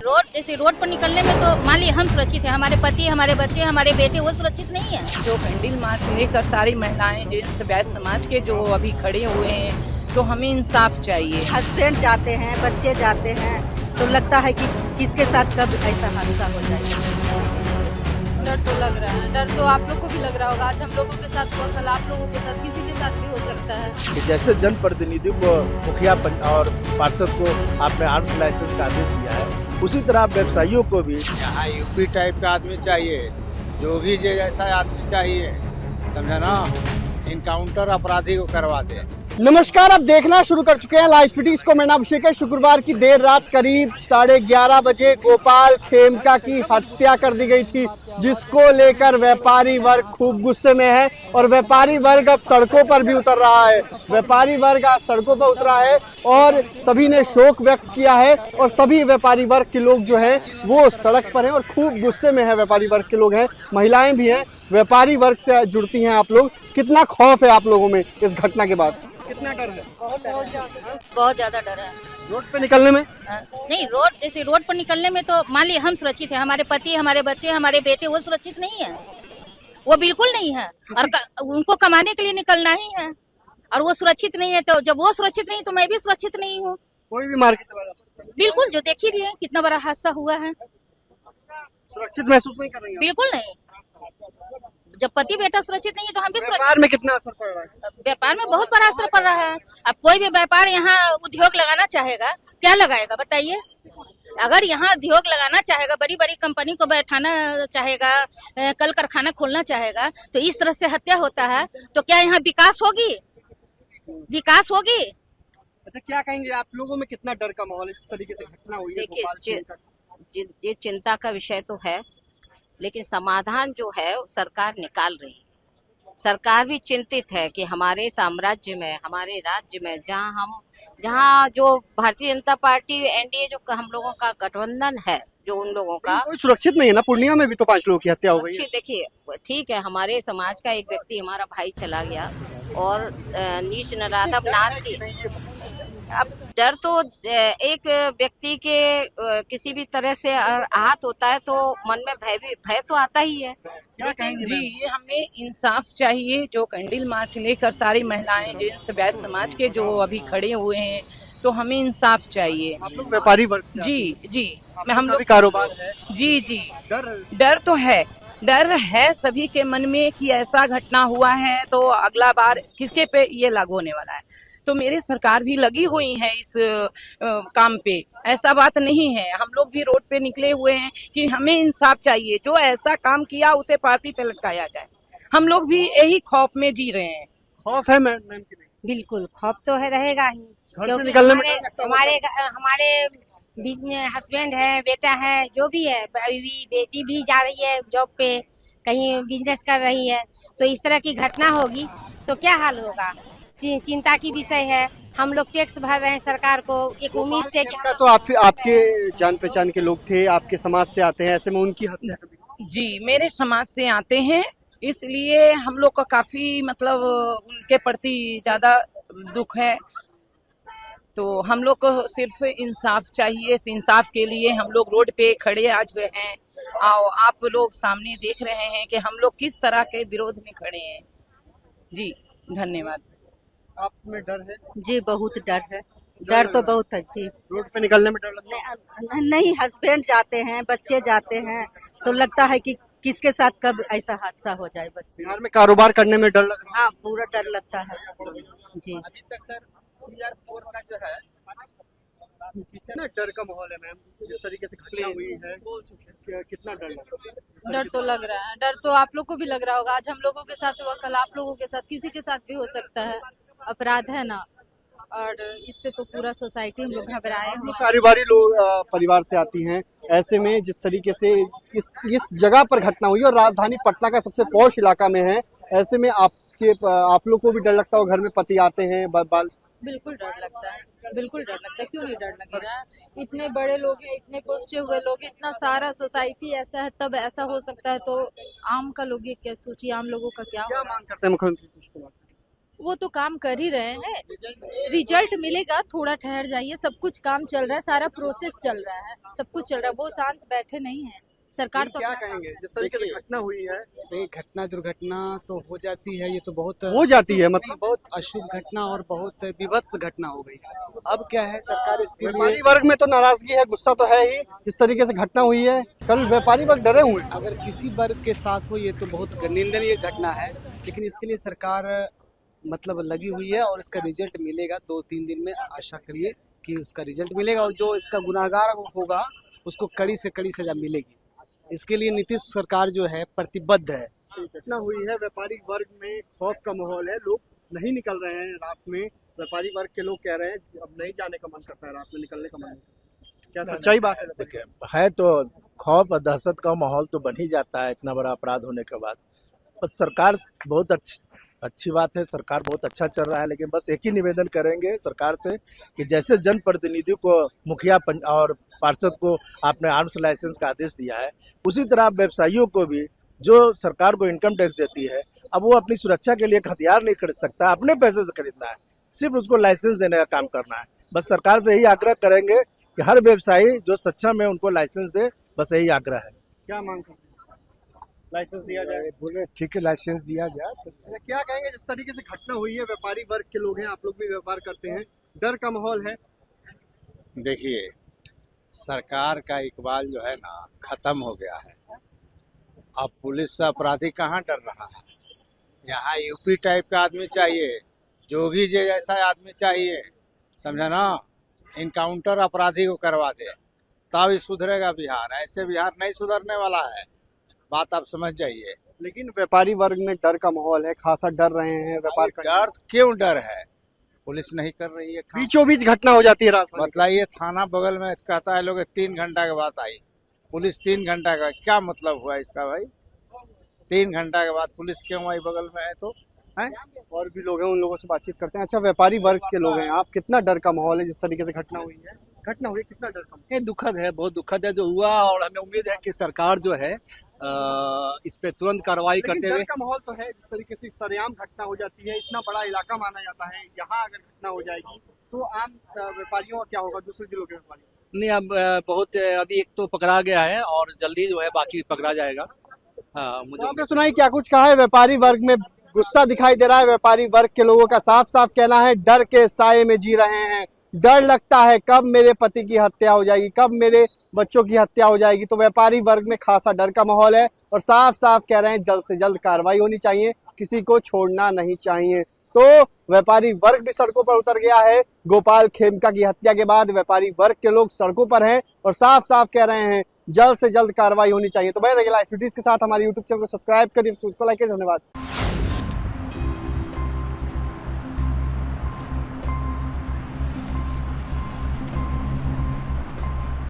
Road जैसे road पर निकलने में तो मान लीजिए हम सुरक्षित हैं, हमारे पति, हमारे बच्चे, हमारे बेटे वो सुरक्षित नहीं है। जो कैंडल मार्च लेकर सारी महिलाएं जेंट्स वैश्य समाज के जो अभी खड़े हुए हैं, तो हमें इंसाफ चाहिए। हस्बैंड जाते हैं, बच्चे जाते हैं, तो लगता है कि किसके साथ कब ऐसा हादसा हो जाए। डर तो लग रहा है, डर तो आप लोग को भी लग रहा होगा। आज हम लोगों के साथ हुआ, कल आप लोगों के साथ, किसी के साथ भी हो सकता है। कि जैसे जनप्रतिनिधि को मुखिया और पार्षद को आपने आर्म्स लाइसेंस का आदेश दिया है, उसी तरह व्यवसायियों को भी यहाँ यूपी टाइप का आदमी चाहिए, जोगी जी जैसा आदमी चाहिए, समझा ना। इनकाउंटर अपराधी को करवा दे। नमस्कार, आप देखना शुरू कर चुके हैं लाइव सिटीज को। मैं नाम अभिषेक है। शुक्रवार की देर रात करीब 11:30 बजे गोपाल खेमका की हत्या कर दी गई थी, जिसको लेकर व्यापारी वर्ग खूब गुस्से में है और व्यापारी वर्ग अब सड़कों पर भी उतर रहा है। व्यापारी वर्ग आज सड़कों पर उतरा है और सभी ने शोक व्यक्त किया है और सभी व्यापारी वर्ग के लोग जो हैं वो सड़क पर हैं और खूब गुस्से में है। व्यापारी वर्ग के लोग हैं, महिलाएं भी हैं, व्यापारी वर्ग से जुड़ती हैं आप लोग। कितना खौफ है आप लोगों में इस घटना के बाद? कितना डर है? बहुत ज्यादा डर है। रोड पे निकलने में? नहीं, रोड जैसे रोड पर निकलने में तो मान लीजिए हम सुरक्षित हैं, हमारे पति, हमारे बच्चे, हमारे बेटे वो सुरक्षित नहीं है, वो बिल्कुल नहीं है। और उनको कमाने के लिए निकलना ही है और वो सुरक्षित नहीं है। तो जब वो सुरक्षित नहीं तो मैं भी सुरक्षित नहीं हूँ। कोई भी मार के चला जा सकता है। बिल्कुल, जो देख ही रही है कितना बड़ा हादसा हुआ है। सुरक्षित महसूस नहीं कर रही हैं? बिल्कुल नहीं। जब पति बेटा सुरक्षित नहीं है तो हम भी सुरक्षित। व्यापार में कितना असर पड़ रहा है? व्यापार में बहुत बड़ा असर पड़ रहा है। अब कोई भी व्यापार यहाँ उद्योग लगाना चाहेगा, क्या लगाएगा बताइए? अगर यहाँ उद्योग लगाना चाहेगा, बड़ी बड़ी कंपनी को बैठाना चाहेगा, कल कारखाना खोलना चाहेगा, तो इस तरह से हत्या होता है तो क्या यहाँ विकास होगी? विकास होगी? अच्छा, क्या कहेंगे आप लोगों में कितना डर का माहौल इस तरीके से घटना हुई है? देखिए, गोपाल खेमका ये चिंता का विषय तो है, लेकिन समाधान जो है वो सरकार निकाल रही है। सरकार भी चिंतित है कि हमारे साम्राज्य में, हमारे राज्य में, जहाँ जो भारतीय जनता पार्टी एनडीए जो हम लोगों का गठबंधन है, जो उन लोगों का कोई सुरक्षित नहीं है ना। पूर्णिया में भी तो 5 लोगों की हत्या हो गई है। देखिए, ठीक है, हमारे समाज का एक व्यक्ति, हमारा भाई चला गया और नीच नराधम नाथ की। अब डर तो एक व्यक्ति के किसी भी तरह से आहत होता है तो मन में भय तो आता ही है। क्या कहेंगे जी, ये हमें इंसाफ चाहिए। जो कैंडल मार्च लेकर सारी महिलाएं जेंट्स वैश्य समाज के जो अभी खड़े हुए हैं, तो हमें इंसाफ चाहिए। आप लोग व्यापारी वर्ग से जी, आते हैं। हम का लोग भी कारोबार है। जी डर तो है। डर है सभी के मन में कि ऐसा घटना हुआ है तो अगला बार किसके पे ये लागू होने वाला है। तो मेरी सरकार भी लगी हुई है इस काम पे, ऐसा बात नहीं है। हम लोग भी रोड पे निकले हुए हैं कि हमें इंसाफ चाहिए। जो ऐसा काम किया उसे फांसी पे लटकाया जाए। हम लोग भी यही खौफ में जी रहे हैं। खौफ है मैम की नहीं? बिल्कुल खौफ तो है, रहेगा ही, घर से क्योंकि निकलने में डर लगता होगा। हमारे हस्बैंड है, बेटा है, जो भी है, बेटी भी जा रही है जॉब पे, कहीं बिजनेस कर रही है, तो इस तरह की घटना होगी तो क्या हाल होगा? चिंता की विषय है। हम लोग टैक्स भर रहे हैं सरकार को, एक उम्मीद से कि तो आपके जान पहचान के लोग थे, आपके समाज से आते हैं, ऐसे में उनकी हत्या कभी? जी, मेरे समाज से आते हैं, इसलिए हम लोग का काफी मतलब उनके प्रति ज्यादा दुख है। तो हम लोग को सिर्फ इंसाफ चाहिए। इस इंसाफ के लिए हम लोग रोड पे खड़े आज हुए हैं। और आप लोग सामने देख रहे हैं कि हम लोग किस तरह के विरोध में खड़े हैं। जी, धन्यवाद। आप में डर है? जी बहुत डर है। डर तो बहुत है जी। रोड पे निकलने में डर लगता है? नहीं, हस्बैंड जाते हैं, बच्चे जाते हैं, तो लगता है कि किसके साथ कब ऐसा हादसा हो जाए। बस बिहार में कारोबार करने में डर लग रहा हाँ, पूरा डर लगता है जी। अभी तक सर PR4 का जो है है? कितना डर का माहौल है मैम, जिस तरीके से घटना हुई है? कितना डर लग रहा है? डर तो लग रहा है, डर तो आप लोग को भी लग रहा होगा। आज हम लोगों के साथ हुआ, कल आप लोगों के साथ, किसी के साथ भी हो सकता है। अपराध है ना, और इससे तो पूरा सोसाइटी हम लोग घबराए हम हुए लोग हैं। कारोबारी लोग परिवार से आती हैं, ऐसे में जिस तरीके से इस जगह पर घटना हुई और राजधानी पटना का सबसे पॉश इलाका में है, ऐसे में आप लोग को भी डर लगता हो? घर में पति आते हैं, बाल बिल्कुल डर लगता है, बिल्कुल डर लगता है। क्यों नहीं डर लगेगा? इतने बड़े लोग हैं, इतने पहुंचे हुए लोग, इतना सारा सोसाइटी ऐसा है, तब ऐसा हो सकता है। तो आम का लोग ये क्या सोचिए, आम लोगों का क्या क्या होगा? मांग करते हैं मुख्यमंत्री नीतीश कुमार से? वो तो काम कर ही रहे हैं, रिजल्ट मिलेगा, थोड़ा ठहर जाइए। सब कुछ काम चल रहा है, सारा प्रोसेस चल रहा है, सब कुछ चल रहा है। वो शांत बैठे नहीं है, सरकार तो क्या अपना काम कहेंगे कर जिस तरीके से देखिए, घटना हुई है? नहीं, घटना दुर्घटना तो हो जाती है, ये तो बहुत हो जाती है मतलब बहुत अशुभ घटना और बहुत विभत्स घटना हो गई। अब क्या है, सरकार इसके व्यापारी लिए वर्ग में तो नाराजगी है, गुस्सा तो है ही। इस तरीके से घटना हुई है, कल व्यापारी वर्ग डरे हुए हैं। अगर किसी वर्ग के साथ हो ये तो बहुत निंदनीय घटना है, लेकिन इसके लिए सरकार मतलब लगी हुई है और इसका रिजल्ट मिलेगा 2-3 दिन में। आशा करिए कि उसका रिजल्ट मिलेगा और जो इसका गुनाहगार होगा उसको कड़ी से कड़ी सजा मिलेगी। इसके लिए नीतीश सरकार जो है प्रतिबद्ध है। घटना हुई है, व्यापारी वर्ग में खौफ का माहौल है, लोग नहीं निकल रहे हैं रात में। व्यापारी वर्ग के लोग कह रहे हैं अब नहीं जाने का मन करता है, रात में निकलने का मन नहीं करता। क्या सच्चाई बात है? देखिए, है तो खौफ और दहशत का माहौल तो बन ही जाता है इतना बड़ा अपराध होने के बाद। बस सरकार बहुत अच्छी बात है, सरकार बहुत अच्छा चल रहा है, लेकिन बस एक ही निवेदन करेंगे सरकार से कि जैसे जनप्रतिनिधियों को मुखिया और पार्षद को आपने आर्म्स लाइसेंस का आदेश दिया है, उसी तरह व्यवसायियों को भी जो सरकार को इनकम टैक्स देती है, अब वो अपनी सुरक्षा के लिए एक हथियार नहीं खरीद सकता, अपने पैसे से खरीदना है, सिर्फ उसको लाइसेंस देने का काम करना है। बस सरकार से यही आग्रह करेंगे कि हर व्यवसायी जो सक्षम है उनको लाइसेंस दे, बस यही आग्रह है। क्या मांग करते हैं? लाइसेंस दिया जाए। बोले ठीक है, लाइसेंस दिया जाए। अच्छा, क्या कहेंगे जिस तरीके से घटना हुई है? व्यापारी वर्ग के लोग हैं, आप लोग भी व्यापार करते हैं, डर का माहौल है। देखिए, सरकार का इकबाल जो है ना खत्म हो गया है। अब पुलिस से अपराधी कहाँ डर रहा है? यहाँ यूपी टाइप का आदमी चाहिए, जोगी जी जैसा आदमी चाहिए, समझा ना। इनकाउंटर अपराधी को करवा दे, तब ही सुधरेगा बिहार। ऐसे बिहार नहीं सुधरने वाला है, बात आप समझ जाइए। लेकिन व्यापारी वर्ग में डर का माहौल है, खासा डर रहे हैं व्यापार करने। डर क्यों डर है? पुलिस नहीं कर रही है काम। बीचों बीच घटना हो जाती है रात में। बतलाइए, थाना बगल में कहता है लोग 3 घंटा के बाद आई पुलिस। 3 घंटा का क्या मतलब हुआ इसका भाई? 3 घंटा के बाद पुलिस क्यों आई बगल में है तो है? और भी लोग हैं, उन लोगों से बातचीत करते हैं। अच्छा, व्यापारी वर्ग के लोग हैं आप, कितना डर का माहौल है जिस तरीके से घटना हुई है? घटना हुई, कितना डर का माहौल? ये दुखद है, बहुत दुखद है जो हुआ, और हमें उम्मीद है कि सरकार जो है इस पे तुरंत कार्रवाई लेकिन करते डर हुए। का माहौल तो है, जिस तरीके से सरेआम घटना हो जाती है, इतना बड़ा इलाका माना जाता है, यहाँ अगर घटना हो जाएगी तो आम व्यापारियों का क्या होगा, दूसरे जिलों के व्यापारियों? नहीं, अब बहुत अभी एक तो पकड़ा गया है और जल्दी जो है बाकी भी पकड़ा जाएगा। हाँ, तो मुझे आपने सुना ही क्या कुछ कहा है। व्यापारी वर्ग में गुस्सा दिखाई दे रहा है। व्यापारी वर्ग के लोगों का साफ साफ कहना है डर के साये में जी रहे हैं। डर लगता है कब मेरे पति की हत्या हो जाएगी, कब मेरे बच्चों की हत्या हो जाएगी। तो व्यापारी वर्ग में खासा डर का माहौल है और साफ साफ कह रहे हैं जल्द से जल्द कार्रवाई होनी चाहिए, किसी को छोड़ना नहीं चाहिए। तो व्यापारी वर्ग भी सड़कों पर उतर गया है। गोपाल खेमका की हत्या के बाद व्यापारी वर्ग के लोग सड़कों पर हैं और साफ साफ कह रहे हैं जल्द से जल्द कार्रवाई होनी चाहिए। तो बने रहिए लाइव सिटीज के साथ, हमारे यूट्यूब चैनल को सब्सक्राइब करिए, लाइक करिए। धन्यवाद।